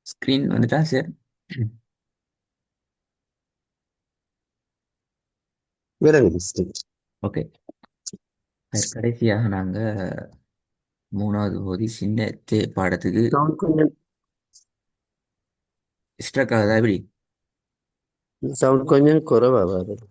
Screen வந்துட்டா சரி. விலங்கு ஸ்டேட். ஓகே. கடைசியாக நாங்க மூணாவது போதி சின்ன பாடத்துக்கு சவுண்ட் கொஞ்சம் ஸ்ட்ரக் ஆகுதா எப்படி? சவுண்ட் கொஞ்சம் குறைவா வருது.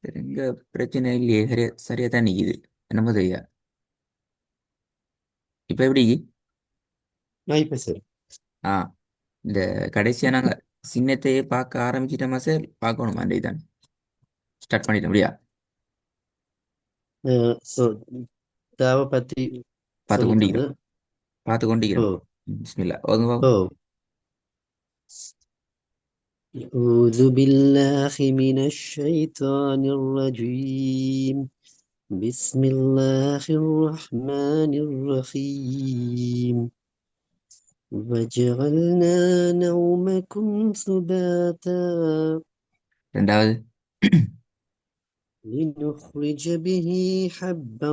சரி, இங்க பிரச்சனை இல்லையே, சரியா சரியா தான் நிக்குது. என்னமோ தெரியா. இப்ப எப்படி? நான் இப்ப சரி. ஆ, இந்த கடைசியா நாங்க சின்னத்தையே பார்க்க ஆரம்பிச்சிட்டோமா சார்? பார்க்கணுமா? அந்த இதான் ஸ்டார்ட் பண்ணிட்டோம் முடியா? ஸோ தேவை பத்தி பார்த்து சொல்லுங்க. கொண்டிக்கிறோம். பார்த்து ஓ. கொண்டிக்கிறோம். பிஸ்மில்லா ஓதுங்க ஓ. பாப்போம். أعوذ بالله من الشيطان الرجيم. بسم الله الرحمن الرحيم. وجعلنا نومكم سباتا ரெண்டாவது. لنخرج به حبا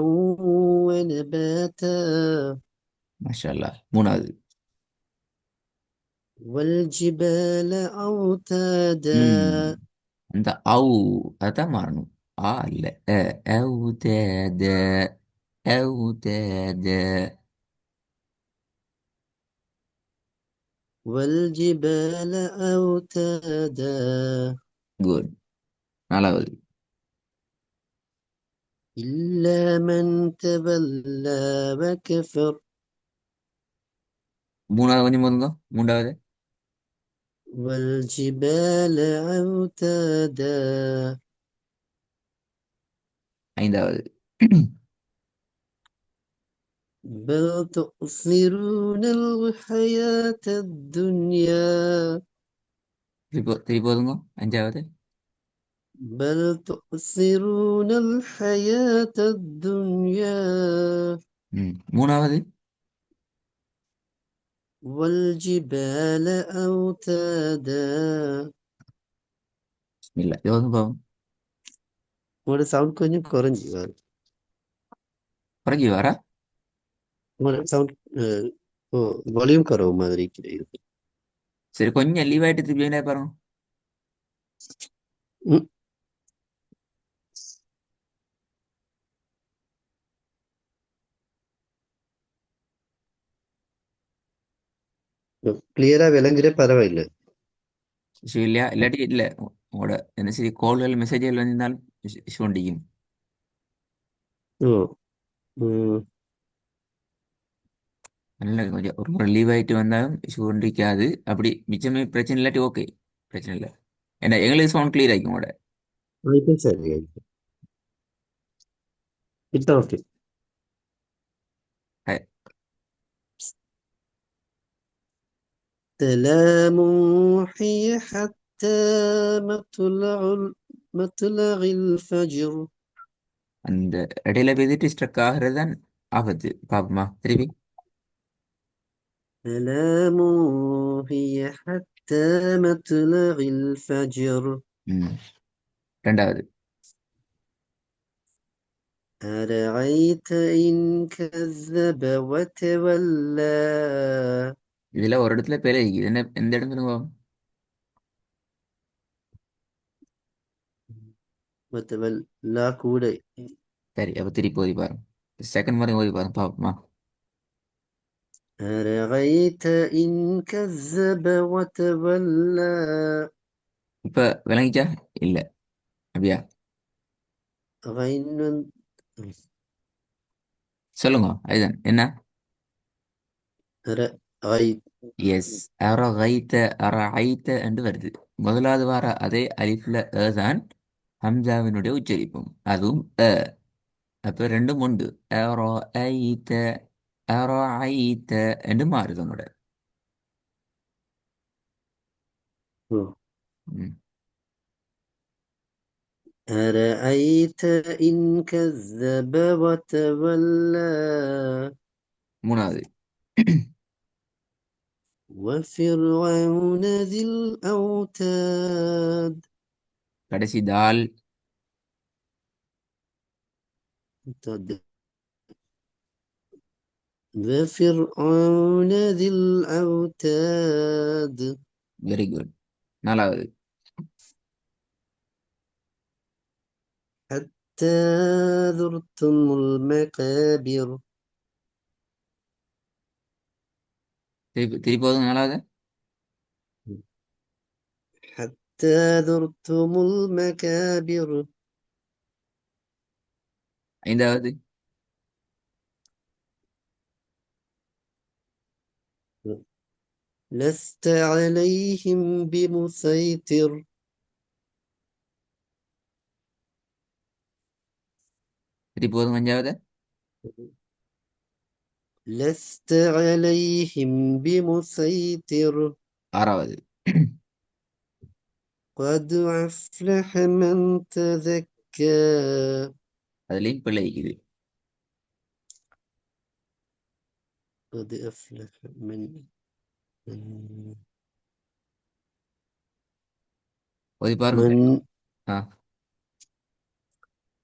ونباتا மாஷா அல்லாஹ். மூணாவது. والجبال ம் أوتادا அந்த அவு அதான் மாறணும். ஆ இல்ல أوتاد أوتاد. والجبال أوتادا குட். நாலாவது. إلا من تولى وكفر மூணாவது கொஞ்சம் போதுங்க. மூன்றாவது. والجبال أوتادا ஐந்தாவது. بل تؤثرون الحياة الدنيا திருப்பி போதுங்க. அஞ்சாவது. بل تؤثرون الحياة الدنيا மூணாவது. والجبال أوتادا. இல்ல யோகம் பாவம். உங்களோட சவுண்ட் கொஞ்சம் குறைஞ்சி வரும். குறைஞ்சி வரா. உங்களோட சவுண்ட் ஓ வால்யூம் குறவு மாதிரி இருக்கு. சரி, கொஞ்சம் லீவ் ஆயிட்டு திருப்பி என்ன பாருங்க. ம். கிளியரா விளங்குற பரவாயில்லை. இஷ்யூ இல்லையா? இல்லாட்டி இல்லை உங்களோட என்ன சரி கோல்கள் மெசேஜ்கள் வந்திருந்தாலும் இஷ்யூ ஒண்டிக்கும். ஓ. ம். அதனால கொஞ்சம் ஒரு முறை லீவ் ஆயிட்டு வந்தாலும் இஷ்யூ ஒன்றிக்காது. அப்படி மிச்சமே பிரச்சனை இல்லாட்டி ஓகே. பிரச்சனை இல்லை. ஏன்னா எங்களுக்கு சவுண்ட் கிளியர் ஆகிக்கும் உங்களோட. இப்போ சரி ஆயிடுச்சு. இப்போ ஓகே. سلام هي حتى مطلع الفجر. அந்த இடையில பேசிட்டு ஸ்ட்ரக் ஆகிறது தான் ஆபத்து. பாப்போமா திருப்பி? سلام هي حتى مطلع الفجر. ம் ரெண்டாவது. أرأيت إن كذب وتولى. இதுல ஒரு இடத்துல பேர் இருக்குது. என்ன எந்த இடம் சொல்லுங்க பாப்போம். وتولى கூட. சரி, அப்ப திருப்பி ஓதி பாருங்க. செகண்ட் மாதிரி ஓதி பாருங்க பாப்போமா. أرأيت إن كذب وتولى. இப்ப விளங்கிச்சா? இல்ல அப்படியா? غين. சொல்லுங்க. அதுதான் என்ன? رأيت. எஸ். அரகைத்த அரஐத்த என்று வருது. முதலாவது வார அதே அலிஃப்ல தான் ஹம்சாவினுடைய உச்சரிப்பும் அதுவும் அப்ப ரெண்டும் உண்டு. அரஐத்த அரஐத்த என்று மாறுது உன்னோட. ம். أرأيت إن كذب وتولى. மூணாவது. وفرعون ذي الأوتاد. கடைசி தால். طب وفرعون ذي الأوتاد. Very good. நாலாவது. حتى زرتم المقابر. திருப்பி திருப்பி போதும் நாலாவது. حتى زرتم المكابر. ஐந்தாவது. لست عليهم بمسيطر. திருப்பி போதும் அஞ்சாவது. لست عليهم بمسيطر. ஆறாவது. قد أفلح من تزكى. அதுலேயும் பிள்ளை இருக்குது. قد أفلح من ஓதி பாருங்க من ஆ.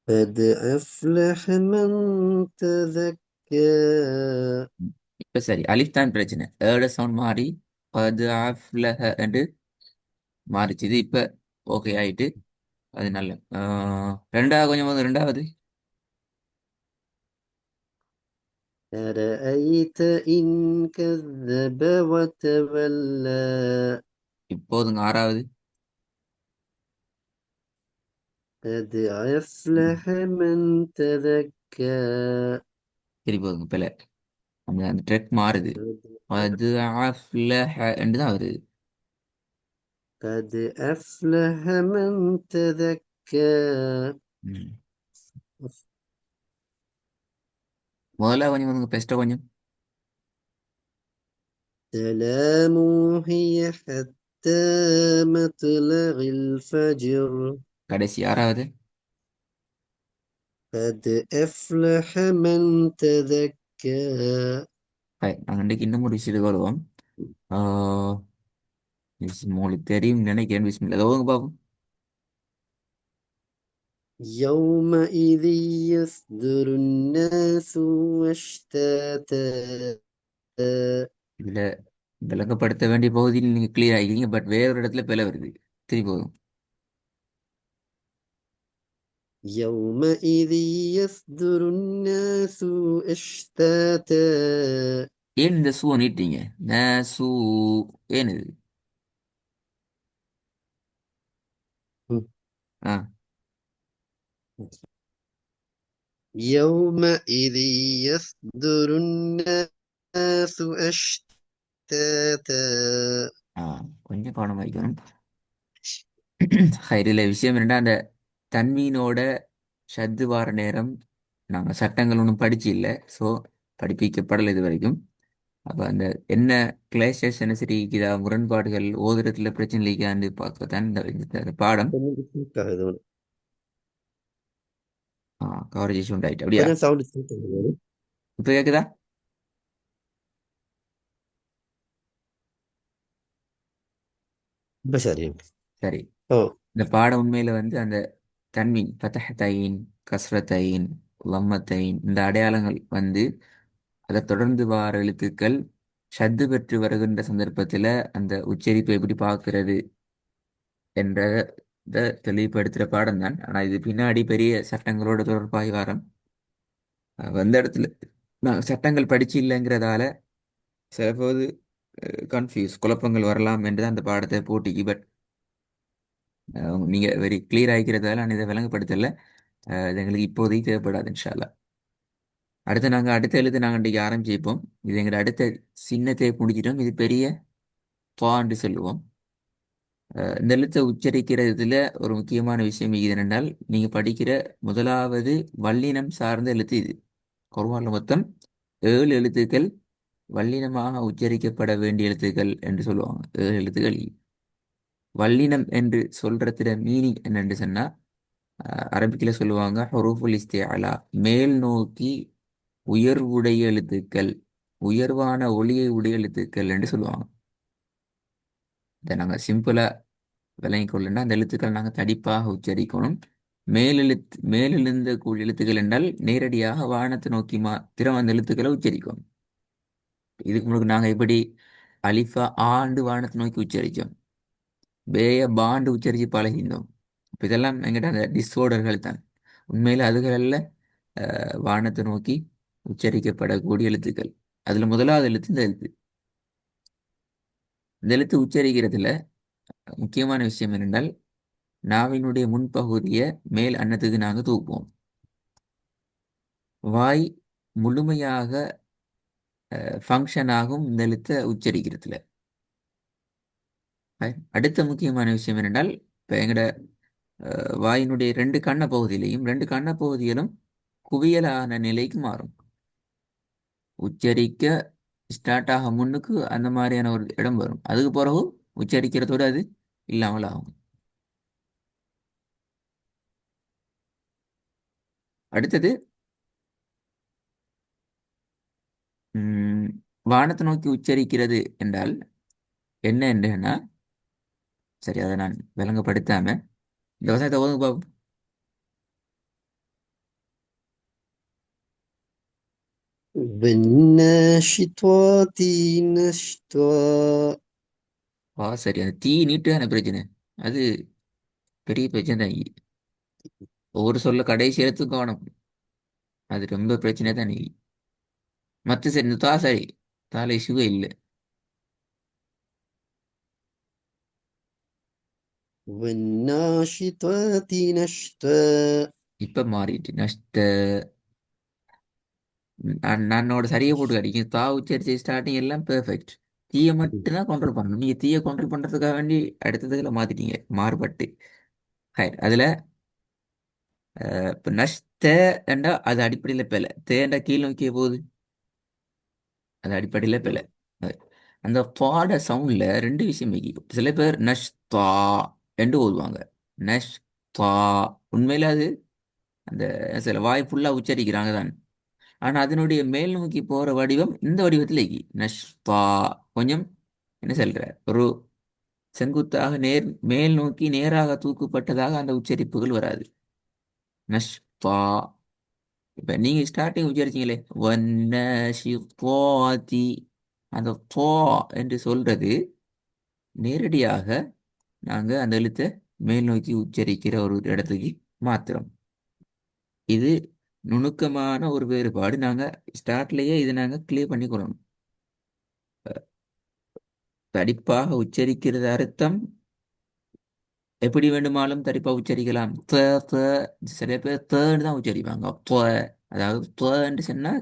قد أفلح من تزكى. இப்ப சரி, அலிஃப் தான் பிரச்சனை. ஏட சவுண்ட் மாறி அது அஃப்லஹ என்று மாறிச்சுது. இப்ப ஓகே ஆயிட்டு. அது நல்ல ரெண்டாவது கொஞ்சம் போது ரெண்டாவது. أرأيت إن كذب وتولى. இப்போதுங்க ஆறாவது. قد أفلح من تزكى. சரி போதுங்க பிள்ளை. அந்த அந்த ட்ரெக் மாறுது. அது அஃப்லஹ என்று தான் வருது. قد أفلح من تزكى. ம். முதல்ல கொஞ்சம் கொஞ்சம் பெஸ்ட்டா கொஞ்சம். سلام هي حتى مطلع الفجر. கடைசி ஆறாவது. قد أفلح من تزكى. நாங்கள் இன்றைக்கு இன்னும் ஒரு விஷயத்துக்கு வருவோம். உங்களுக்கு தெரியும் நினைக்கிறேன். பிஸ்மில்லா ஏதோ பாப்போம். يومئذ يصدر الناس أشتاتا. இதுல விளங்கப்படுத்த வேண்டிய பகுதியில் நீங்க கிளியர் ஆகிக்கிறீங்க. பட் வேற ஒரு இடத்துல பிழை வருது. திருப்பி போதும். يومئذ يصدر الناس أشتاتا. ஏன் இந்த சூ நீட்டீங்க? சூ ஏன் இது? ஆ. يومئذ يصدر الناس أشتاتا. ஆ, கொஞ்சம் கவனம் வைக்கணும். இதுல விஷயம் என்னன்னா, அந்த தன்மீனோட ஷத்து வார நேரம் நாங்கள் சட்டங்கள் ஒன்றும் படிச்சு இல்லை. ஸோ படிப்பிக்கப்படலை இது வரைக்கும். அப்போ அந்த என்ன கிளேஷஸ் என்ன சரி இருக்குதா, முரண்பாடுகள் ஓதுறதுல பிரச்சனை இருக்கான்னு பார்க்க தான் இந்த பாடம். கவரேஜ் உண்டாயிட்டு அப்படியா? கொஞ்சம் சவுண்ட். இப்போ கேட்குதா? இப்ப சரி. சரி. ஓ. இந்த பாடம் உண்மையில வந்து அந்த தன்மீன் ஃபதஹத்தைன், கஸ்ரத்தைன், லம்மத்தைன் இந்த அடையாளங்கள் வந்து அதை தொடர்ந்து வார எழுத்துக்கள் ஷத்து பெற்று வருகின்ற சந்தர்ப்பத்தில் அந்த உச்சரிப்பை எப்படி பார்க்கிறது என்ற தெளிவுபடுத்துகிற பாடம் தான். ஆனால் இது பின்னாடி பெரிய சட்டங்களோட தொடர்பாகி வாரம். அந்த இடத்துல நான் சட்டங்கள் படிச்சு இல்லைங்கிறதால சிலபோது குழப்பங்கள் வரலாம் என்று தான் அந்த பாடத்தை போட்டிக்கு. பட் நீங்கள் வெரி கிளியர் ஆகிக்கிறதால நான் இதை விளங்கப்படுத்தலை. இது எங்களுக்கு இப்போதைக்கு தேவைப்படாது இன்ஷா அல்லாஹ். அடுத்து நாங்கள் அடுத்த எழுத்து நாங்கள் இன்றைக்கி ஆரம்பிச்சிருப்போம். இது எங்களோட அடுத்த சின்னத்தை முடிச்சிட்டோம். இது பெரிய பாண்டு சொல்லுவோம். இந்த எழுத்தை உச்சரிக்கிறதுல ஒரு முக்கியமான விஷயம் இது என்னென்றால், நீங்கள் படிக்கிற முதலாவது வல்லினம் சார்ந்த எழுத்து இது. குர்ஆன்ல மொத்தம் 7 எழுத்துக்கள் வல்லினமாக உச்சரிக்கப்பட வேண்டிய எழுத்துக்கள் என்று சொல்லுவாங்க. 7 எழுத்துக்கள். வல்லினம் என்று சொல்றதுல மீனிங் என்னன்னு சொன்னா, அரபிக்கில் சொல்லுவாங்க ஹுரூஃபுல் இஸ்திஅலா, மேல் நோக்கி உயர்வுடைய எழுத்துக்கள், உயர்வான ஒளியை உடைய எழுத்துக்கள் என்று சொல்லுவாங்க. இதை நாங்கள் சிம்பிளா விளங்கிக் கொள்ளுன்னா அந்த எழுத்துக்கள் நாங்கள் தடிப்பாக உச்சரிக்கணும். மேலெழுந்து கூடிய எழுத்துக்கள் என்றால் நேரடியாக வானத்தை நோக்கி மாத்திரம் அந்த எழுத்துக்களை உச்சரிக்கணும். இதுக்கு முன்னாடி நாங்கள் எப்படி அலிஃபா ஆண்டு வானத்தை நோக்கி உச்சரித்தோம், பேய பாண்டு உச்சரித்து பழகினோம். இப்ப இதெல்லாம் எங்கிட்ட அந்த டிஸ்ஆர்டர்கள் தான். உண்மையில் அதுகளல்ல வானத்தை நோக்கி உச்சரிக்கப்படக்கூடிய எழுத்துக்கள். அதுல முதலாவது எழுத்து இந்த எழுத்து. இந்த எழுத்து உச்சரிக்கிறதுல முக்கியமான விஷயம் என்னென்றால், நாவினுடைய முன்பகுதியை மேல் அன்னத்துக்கு நாங்கள் தூக்குவோம். வாய் முழுமையாக ஃபங்க்ஷன் ஆகும் இந்த எழுத்தை உச்சரிக்கிறதுல. அடுத்த முக்கியமான விஷயம் என்னென்றால், இப்போ எங்கட வாயினுடைய ரெண்டு கண்ண பகுதியிலும் குவியலான நிலைக்கு மாறும். உச்சரிக்க ஸ்டார்ட் ஆக முன்னுக்கு அந்த மாதிரியான ஒரு இடம் வரும். அதுக்கு பிறகு உச்சரிக்கிறதோடு அது இல்லாமல் ஆகும். அடுத்தது உம், வானத்தை நோக்கி உச்சரிக்கிறது என்றால் என்ன என்றுன்னா, சரி அதை நான் விளங்கப்படுத்தாம இந்த வசனத்தை ஓதுங்க பாப்போம். والناشطات نشطا. சரி, அந்த தீ நீட்டுதான பிரச்சனை. அது பெரிய பிரச்சனை தான். ஒவ்வொரு சொல்ல கடைசி எடுத்து கவனம். அது ரொம்ப பிரச்சனை தான். நீ மற்ற சரி, இந்த தா சரி, தால இஷ்யூவே இல்லை. والناشطات نشطا. இப்ப மாறிட்டு நஷ்ட. நன்னோட சரியை போட்டு கிடைக்கும். தா உச்சரிச்சு ஸ்டார்டிங் எல்லாம் பெர்ஃபெக்ட். தீயை மட்டும்தான் கண்ட்ரோல் பண்ணணும். நீங்க தீயை கண்ட்ரோல் பண்றதுக்காக வேண்டி அடுத்ததுல மாத்திட்டீங்க மாறுபட்டு. அதுல இப்ப நஷ்ட என்றா அது அடிப்படையில பிழை. தேண்டா கீழ் நோக்கிய போகுது, அது அடிப்படையில பிழை. அது. அந்த பாட சவுண்ட்ல ரெண்டு விஷயம் வைக்கும். சில பேர் நஷ்தா என்று ஓதுவாங்க. நஷ்தா உண்மையில அது அந்த சில வாய் ஃபுல்லா உச்சரிக்கிறாங்க தான். ஆனா அதனுடைய மேல் நோக்கி போற வடிவம் இந்த வடிவத்தில் இக்கி நஷ்தா. கொஞ்சம் என்ன சொல்ற, ஒரு செங்குத்தாக மேல் நோக்கி நேராக தூக்கப்பட்டதாக அந்த உச்சரிப்புகள் வராது. நஷ்தா. இப்ப நீங்க ஸ்டார்டிங் உச்சரிச்சீங்களே வன்னஷித்வாதி, அந்த தோ என்று சொல்றது நேரடியாக நாங்க அந்த எழுத்தை மேல் நோக்கி உச்சரிக்கிற ஒரு இடத்துக்கு மாத்திரம். இது நுணுக்கமான ஒரு வேறுபாடு. நாங்க ஸ்டார்ட்லயே இதை நாங்க கிளியர் பண்ணி கொள்ளணும். தடிப்பாக உச்சரிக்கிறது அர்த்தம் எப்படி வேண்டுமானாலும் தடிப்பா உச்சரிக்கலாம். சில பேர் தேன்னு தான் உச்சரிப்பாங்க. அதாவது என்று சொன்னா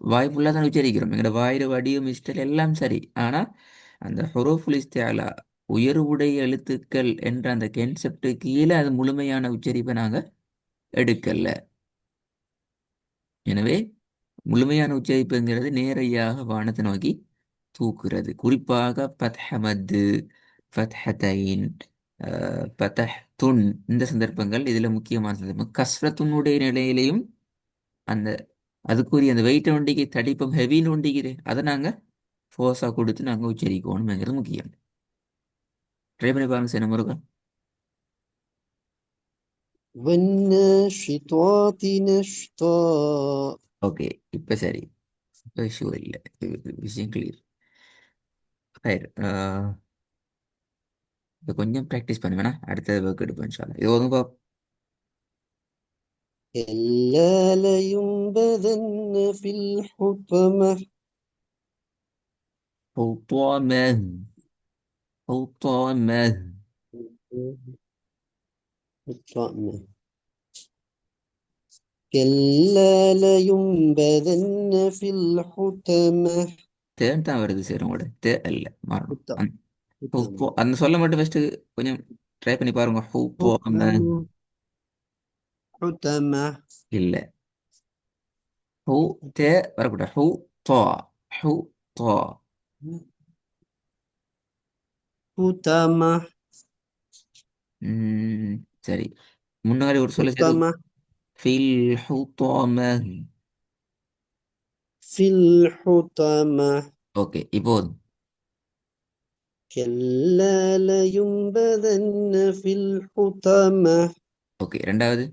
வாய் ஃபுல்லாக தான் உச்சரிக்கிறோம். எங்களோட வாயில வடிவம் இஸ்டல் எல்லாம் சரி. ஆனா அந்த ஹுரூஃபுல் இஸ்திஅலா உயர்வுடைய எழுத்துக்கள் என்ற அந்த கென்செப்ட் கீழே அது முழுமையான உச்சரிப்பை நாங்க எடுக்கல. எனவே முழுமையான உச்சரிப்புங்கிறது நேரடியாக வானத்தை நோக்கி தூக்குறது. குறிப்பாக பத்ஹமது, ஃபத்ஹதைன், பதஹ்துன், இந்த சந்தர்ப்பங்கள் இதுல முக்கியமான சந்தர்ப்பம். கஸ்ரத்துனுடைய நிலையிலையும் அந்த அதுக்குரிய அந்த வெயிட் வண்டிக்கு தடிப்பம் ஹெவின்னு வண்டிக்குது, அதை நாங்க ஃபோர்ஸா கொடுத்து நாங்க உச்சரிக்கணும்ங்கிறது முக்கியம். ட்ரை பண்ணி பாருங்க சார் முருகன். والناشطات نشطا. ஓகே, இப்ப சரி, இப்ப இஷ்யூ இல்லை. விஷயம் கிளியர். இப்போ கொஞ்சம் ப்ராக்டிஸ் பண்ணுவேனா, அடுத்த ஒர்க் எடுப்போம் இன்ஷா அல்லாஹ். இது ஒதுங்க كلا لينبذن في الحطمة. حطمة. حطمة. الطعمة. كلا لينبذن في الحطمة. தேன் தான் வருது சார் உங்களோட தே அல்ல மாறணும். حطمة. حطمة. அந்த சொல்ல மட்டும் ஃபர்ஸ்ட் கொஞ்சம் ட்ரை பண்ணி பாருங்க. حطمة. حطمة. இல்ல, ஹூ தே வரக்கூடாது. தா. ஹூ தா. حطمة. ம், சரி. முன்னாடி ஒரு சொல்ல சேர்த்து. حطمة. ஃபில் ஹுதாம. في الحطمة. ஓகே, இப்போ كلا لينبذن في الحطمة ஓகே ரெண்டாவது.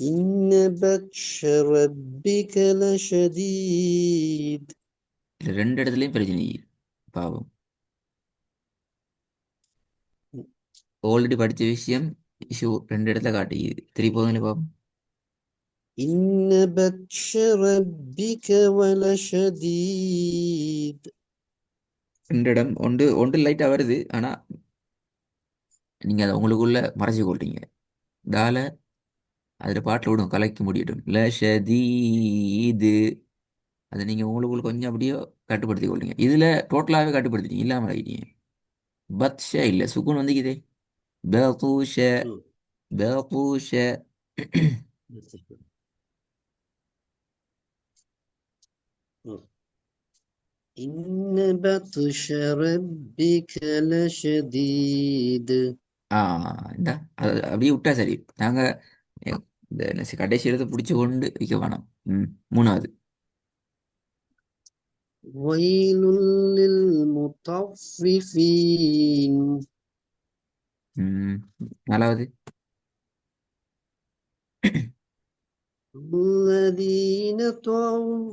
إن بطش ربك لشديد. இல்லை ரெண்டு இடத்துலையும் பிரச்சனை பாவம். ஆல்ரெடி படித்த விஷயம் இஷ்யூ ரெண்டு இடத்துல காட்டிக்குது. திருப்பி போதுங்களே பாவம். إن بطش ربك ولشديد. ரெண்டு இடம் ஒன்று ஒன்று லைட்டாக வருது, ஆனால் நீங்கள் அதை உங்களுக்குள்ள மறைச்சு கொள்றீங்க. தால அதில் பாட்டில் விடும் கலைக்க முடியட்டும் லஷதீது. அதை நீங்கள் உங்களுக்குள்ள கொஞ்சம் அப்படியே கட்டுப்படுத்தி கொள்றீங்க. இதில் டோட்டலாகவே கட்டுப்படுத்திட்டீங்க, இல்லாமல் ஆகிட்டீங்க. பத்ஷ இல்லை சுக்குன் வந்துக்குதே. பதூஷ. مم. பதூஷ. مم. إن بطش ربك لشديد. ஆ இந்த அது அப்படியே விட்டா சரி. நாங்கள் இந்த கடைசி இடத்தை பிடிச்சி கொண்டு வைக்க வேணாம். ம். மூணாவது. ويل للمطففين ம். நாலாவது. الذين طغوا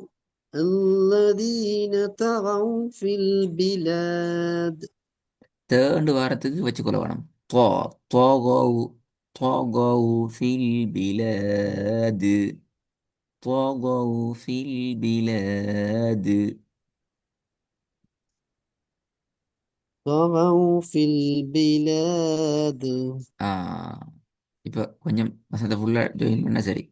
الذين طغوا في البلاد. தேர்ண்டு வாரத்துக்கு வச்சுக்கொள்ள வேணும். طا طغوا طغوا في البلاد. طغوا في البلاد. طغوا في البلاد. ஆ இப்போ கொஞ்சம் வசந்த ஃபுல்லாக ஜாயின் பண்ணால் சரி.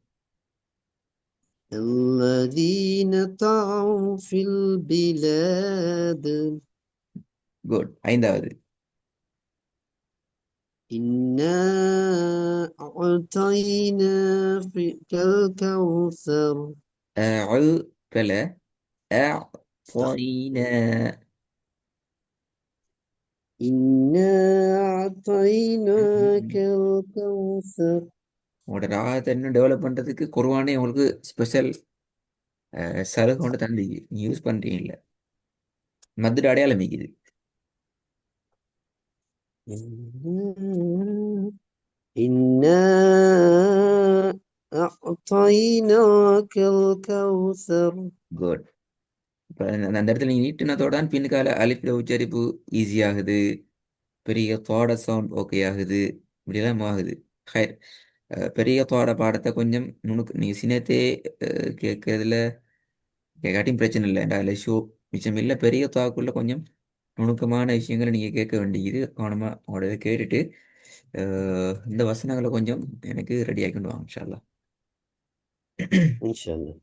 الذين طغوا في البلاد. குட். ஐந்தாவது. إنا أعطيناك الكوثر. بلا. أعطينا. إنا ம், ம், أعطيناك ம். الكوثر. உங்களோட ராகத்தை இன்னும் டெவலப் பண்ணுறதுக்கு குர்ஆனே உங்களுக்கு ஸ்பெஷல் சலுகை கொண்டு தந்தி நீ யூஸ் பண்ணுறீங்கல்ல. மதுர அடையாளம் மிக்குது. إنا أعطيناك الكوثر. குட். இப்போ அந்த இடத்துல நீங்கள் நீட்டினத்தோட தான் பின்னுக்கால அலிஃப்ல உச்சரிப்பு ஈஸி ஆகுது. பெரிய தோட சவுண்ட் ஓகே ஆகுது. இப்படிலாம் ஆகுது. ஹைர். பெரிய தோட பாடத்தை கொஞ்சம் நுணுக்கு நீங்கள் சின்னத்தே கேட்கறதுல கேட்காட்டியும் பிரச்சனை இல்லை. அதில் ஷோ மிச்சம் இல்லை. பெரிய தாக்குள்ள கொஞ்சம் நுணுக்கமான விஷயங்களை நீங்கள் கேட்க வேண்டியது. கவனமாக உங்களோட இதை கேட்டுட்டு இந்த வசனங்களை கொஞ்சம் எனக்கு ரெடி ஆகிட்டு வாங்க இன்ஷா அல்லாஹ். إن شاء الله.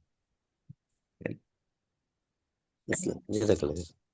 تسلم، جزاك الله خير.